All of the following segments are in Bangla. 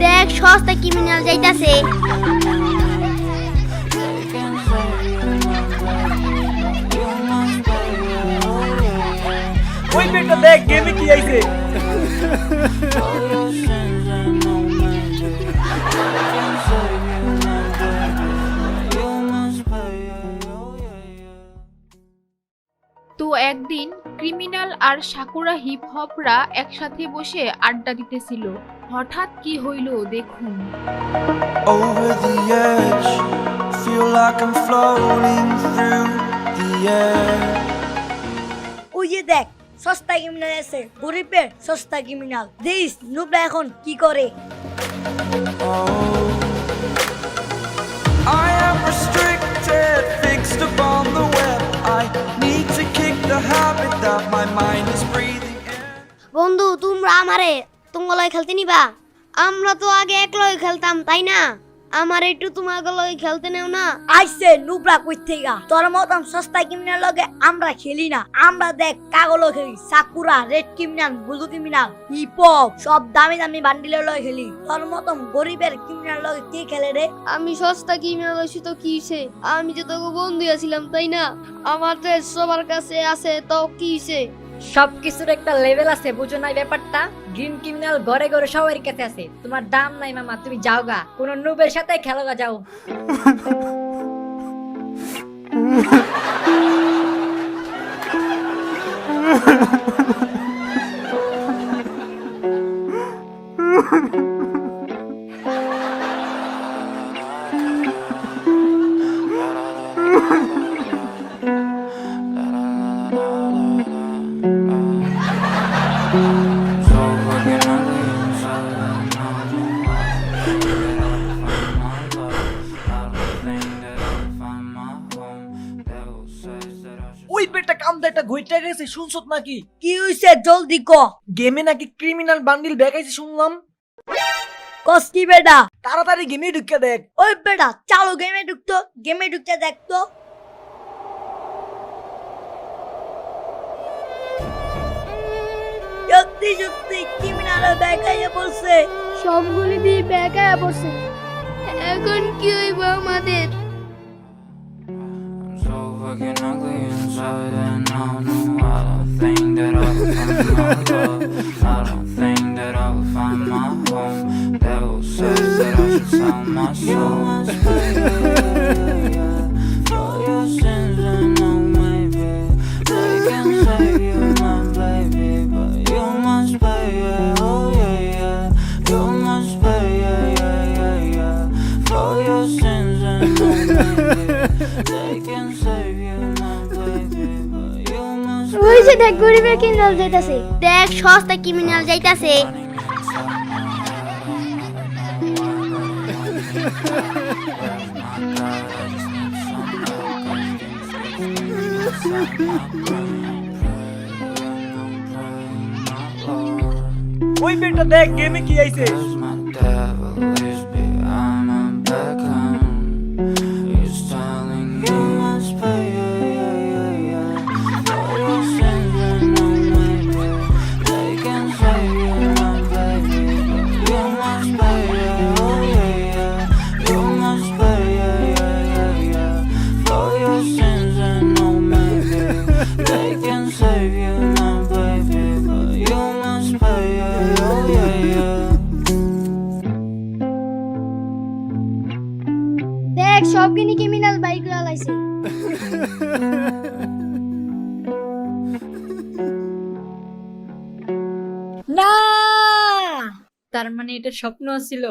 দেখ সস্তা ক্রিমিনাল যাইতাছে। ওই বেটা দেখ গেমে কি আইছে। তো একদিন ক্রিমিনাল আর সাকুরা হিপ হপরা একসাথে বসে আড্ডা দিতেছিল। হঠাৎ কি হইল দেখুন। Over the edge, feel like I'm floating through the air. ওই যে দেখ সস্তা ক্রিমিনাল আছে, গরিবের সস্তা ক্রিমিনাল। দেখিস নুবরা এখন কি করে। I am restricted, fixed upon the web. I need to kick the habit that my mind is breathing in. বন্ধু তোমরা আমারে তোমার খেলতে নিবা? আমরা তো আগে একলাই খেলতাম তাই না? আমার একটু তোমার লগে খেলতে নেও না? আইসে নুবরা কই থেকে? তোর মতন সস্তা ক্রিমিনাল লগে আমরা খেলি না। আমরা দেখ কাগলো খেলি, sakura, red criminal, blue criminal, hip hop সব দামি দামি বান্ডিলের লগে খেলি। তোর মতন গরিবের ক্রিমিনাল লগে কে খেলে রে? আমি সস্তা ক্রিমিনাল হইছি তো কি হইছে? আমি যে তোকে বন্ধু আছিলাম তাই না? আমার তো সবার কাছে আছে তো কি হইছে? সবকিছুর একটা লেভেল আছে, বুঝো না ব্যাপারটা? গ্রিন ক্রিমিনাল ঘরে ঘরে সবার কাছে আছে, তোমার দাম নাই মামা, তুমি যাও গা, কোন নুবের সাথে খেলো গা, যাও। So fucking ugly inside, and I don't know why. I don't think that I'll find my home. Devil says that I should. ওই বেটা কামদা একটা ঘুইটা গেছে, শুনছত নাকি? কি হইছে জলদি ক। গেমে নাকি ক্রিমিনাল বান্ডিল দেখাইছে শুনলাম। কস কি বেটা? তাড়াতাড়ি গেমে ঢুকে দেখ। ওই বেটা চালু গেমে ঢুকতো, গেমে ঢুকতে দেখতো। সত্যি সত্যি ক্রিমিনাল দেখাইয়া বলছে। সবগুলি দিয়ে বেকায় পড়ছে। এখন কি হইব আমাদের? I'm so fucking ugly inside, and I don't think that I'll find my love. I don't think that I'll find my home. Devil says that I should sell my soul. For your sins, I know maybe they can save you, my baby, but you must pay, yeah, oh yeah, yeah. You must pay, yeah, yeah, yeah, yeah. For your sins, I know maybe they can save you, my baby, but you must pay. ওই যে দেখ গরিবের ক্রিমিনাল যাইতাছে। দেখ সস্তা ক্রিমিনাল যাইতাছে। ওই বেটা দেখ গেমে কি আইছে। My devil is behind my back home. He's telling you must pay, yeah, yeah, yeah. For your sins, I know maybe they can save you, my baby, but you must pay, yeah, oh yeah, yeah. You must pay, yeah, yeah, yeah, yeah. For your sins, I know maybe they can save you, my baby, but you must pay, yeah, oh yeah, yeah. দেখ সবগুলি ক্রিমিনাল বাইক লাইছে। না, তার মানে এটা স্বপ্ন ছিল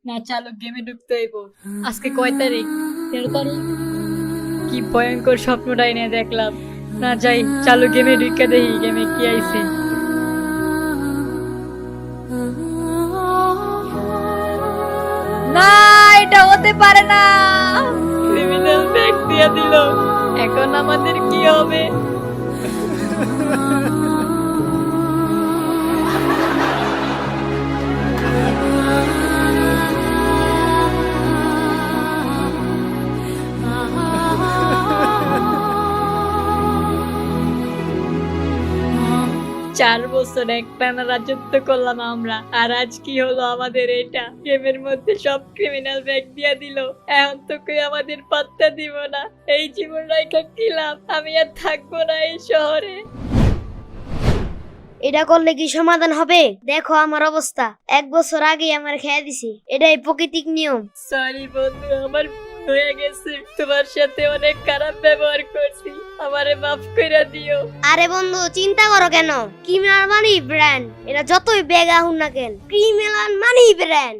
না? চালু গেমে ঢুকতে হইব। আজকে কয় তারিখ? 13 তারিখ। কি ভয়ঙ্কর স্বপ্নটাই নিয়ে দেখলাম। না যাই, চালু গেমে ঢুকে দেখি গেমে কি আইছে। না, এটা হতে পারে না। ক্রিমিনাল ব্যাগ দিয়ে দিল, এখন আমাদের কি হবে? 4 বছর একটানা রাজত্ব করলাম আমরা, আর আজ কি হলো আমাদের? এটা গেমের মধ্যে সব ক্রিমিনাল ব্যাগ দিয়া দিল। এখন তো কেউ আমাদের পাত্তা দিব না। এই জীবন রেখা কি লাভ? আমি আর থাকবো না এই শহরে। এটা করলে কি সমাধান হবে? দেখো আমার অবস্থা, 1 বছর আগে আমার খেয়ে দিছি, এটাই প্রকৃতিক নিয়ম। সরি বন্ধু, আমার ভুল হয়ে গেছে। তোমার সাথে অনেক খারাপ ব্যবহার করছি, আমারে মাফ করে দিও। আরে বন্ধু, চিন্তা করো কেন? ক্রিমিনাল মানি ব্র্যান্ড, এটা যতই বেগা হুন না কেন, ক্রিমিনাল মানি ব্র্যান্ড।